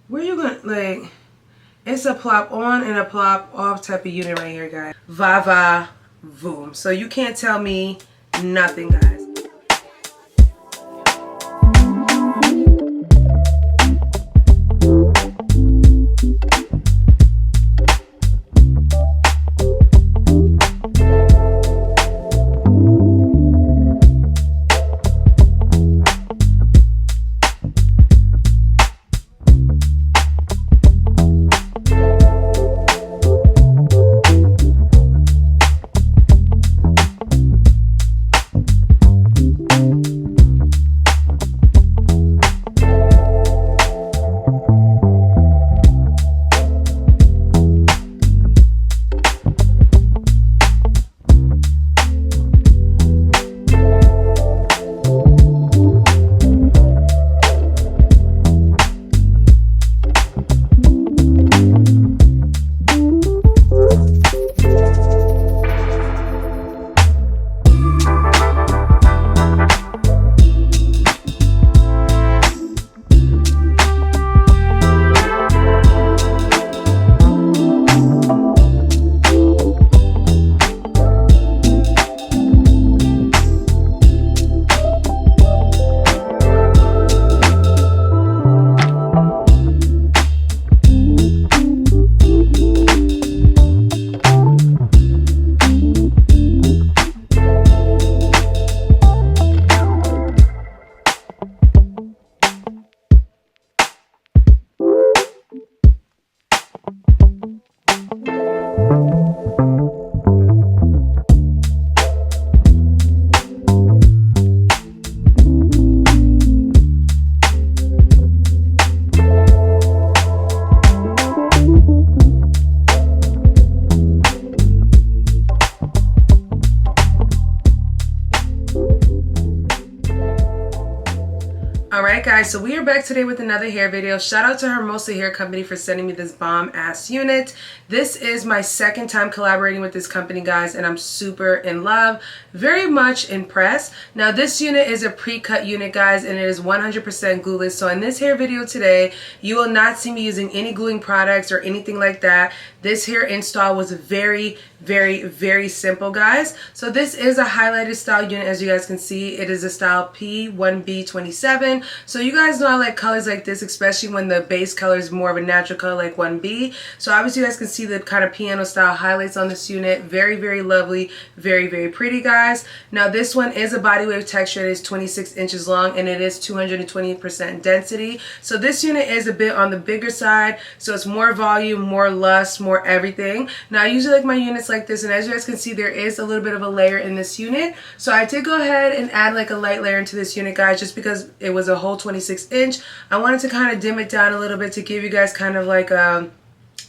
where you going, like, it's a plop on and a plop off type of unit right here, guys. Va va voom. So you can't tell me nothing, guys. Alright guys, so we are back today with another hair video. Shout out to HERMOSA Hair Company for sending me this bomb ass unit. This is my second time collaborating with this company, guys, and I'm super in love. Very much impressed. Now this unit is a pre-cut unit, guys, and it is 100% glueless. So in this hair video today, you will not see me using any gluing products or anything like that. This hair install was very simple, guys. So this is a highlighted style unit. As you guys can see, it is a style P1B27. So you guys know I like colors like this, especially when the base color is more of a natural color like 1B. So obviously you guys can see the kind of piano style highlights on this unit. Very lovely, very pretty, guys. Now this one is a body wave texture. It is 26 inches long and it is 220% density. So this unit is a bit on the bigger side. So it's more volume, more lush, more everything. Now I usually like my units like this, and as you guys can see, there is a little bit of a layer in this unit. So I did go ahead and add like a light layer into this unit, guys, just because it was a whole 26 inch. I wanted to kind of dim it down a little bit to give you guys kind of like a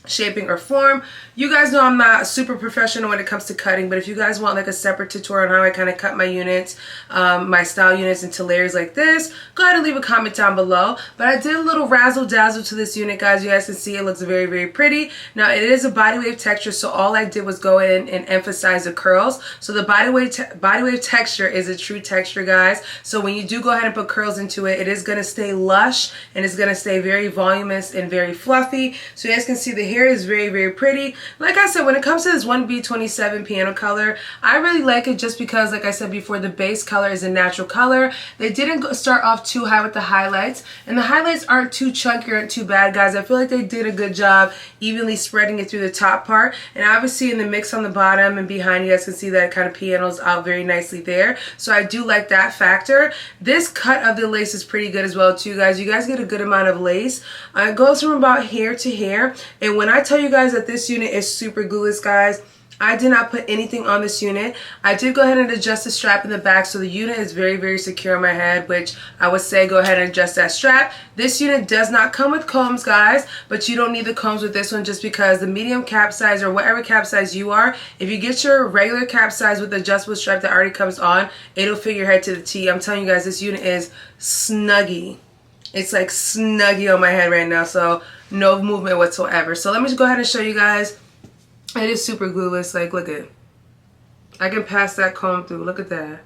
shaping or form. You guys know I'm not super professional when it comes to cutting, but if you guys want like a separate tutorial on how I kind of cut my units, my style units into layers like this, go ahead and leave a comment down below. But I did a little razzle dazzle to this unit, guys. You guys can see it looks very pretty. Now it is a body wave texture, so all I did was go in and emphasize the curls. So the body wave texture is a true texture, guys. So when you do go ahead and put curls into it, it is going to stay lush and it's going to stay very voluminous and very fluffy. So you guys can see the hair is very pretty. Like I said, when it comes to this 1B27 piano color, I really like it just because, like I said before, the base color is a natural color. They didn't start off too high with the highlights, and the highlights aren't too chunky or too bad, guys. I feel like they did a good job evenly spreading it through the top part, and obviously in the mix on the bottom and behind, you guys can see that kind of piano's out very nicely there. So I do like that factor. This cut of the lace is pretty good as well too, guys. You guys get a good amount of lace. It goes from about hair to hair, and when I tell you guys that this unit is super glueless, guys, I did not put anything on this unit. I did go ahead and adjust the strap in the back, so the unit is very secure on my head, which I would say go ahead and adjust that strap. This unit does not come with combs, guys, but you don't need the combs with this one just because the medium cap size or whatever cap size you are, if you get your regular cap size with the adjustable strap that already comes on, it'll fit your head to the T. I'm telling you guys, this unit is snuggy. It's like snuggy on my head right now, so no movement whatsoever. So let me just go ahead and show you guys. It is super glueless. Like, look at it. I can pass that comb through. Look at that.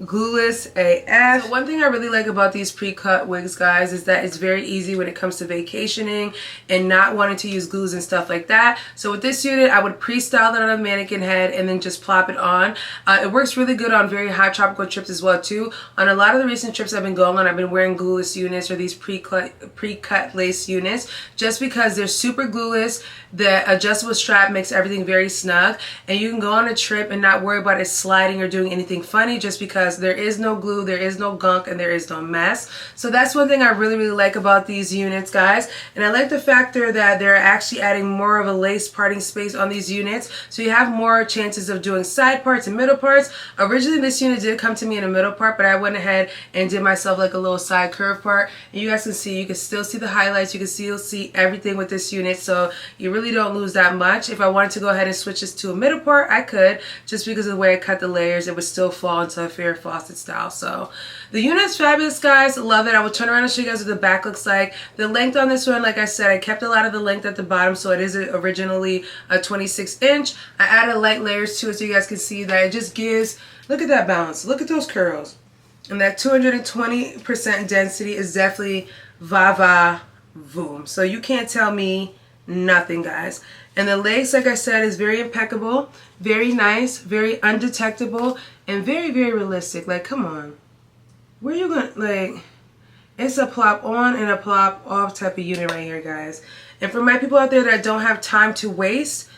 Glueless AF. So one thing I really like about these pre-cut wigs, guys, is that it's very easy when it comes to vacationing and not wanting to use glues and stuff like that. So with this unit, I would pre-style it on a mannequin head and then just plop it on. It works really good on very hot tropical trips as well too. On a lot of the recent trips I've been going on, I've been wearing glueless units or these pre-cut lace units just because they're super glueless. The adjustable strap makes everything very snug, and you can go on a trip and not worry about it sliding or doing anything funny just because there is no glue, there is no gunk, and there is no mess. So that's one thing I really like about these units, guys. And I like the factor that they're actually adding more of a lace parting space on these units, so you have more chances of doing side parts and middle parts. Originally this unit did come to me in a middle part, but I went ahead and did myself like a little side curve part, and you guys can see, you can still see the highlights, you can still see everything with this unit, so you really don't lose that much. If I wanted to go ahead and switch this to a middle part, I could, just because of the way I cut the layers, it would still fall into a fair faucet style. So the unit's fabulous, guys. Love it. I will turn around and show you guys what the back looks like. The length on this one, like I said, I kept a lot of the length at the bottom, so it is originally a 26-inch. I added light layers to it so you guys can see that it just gives, look at that balance, look at those curls, and that 220% density is definitely va voom. So you can't tell me nothing, guys. And the lace, like I said, is very impeccable, very nice, very undetectable, and very realistic. Like, come on, where you going? Like, it's a plop on and a plop off type of unit right here, guys. And for my people out there that don't have time to waste,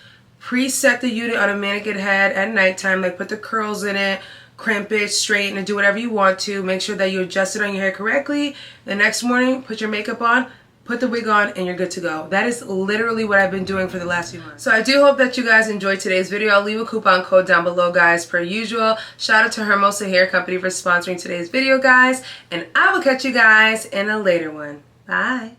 preset the unit on a mannequin head at nighttime. Like, put the curls in it, crimp it, straighten it, do whatever you want to. Make sure that you adjust it on your hair correctly. The next morning, put your makeup on, put the wig on, and you're good to go. That is literally what I've been doing for the last few months. So I do hope that you guys enjoyed today's video. I'll leave a coupon code down below, guys, per usual. Shout out to Hermosa Hair Company for sponsoring today's video, guys. And I will catch you guys in a later one. Bye.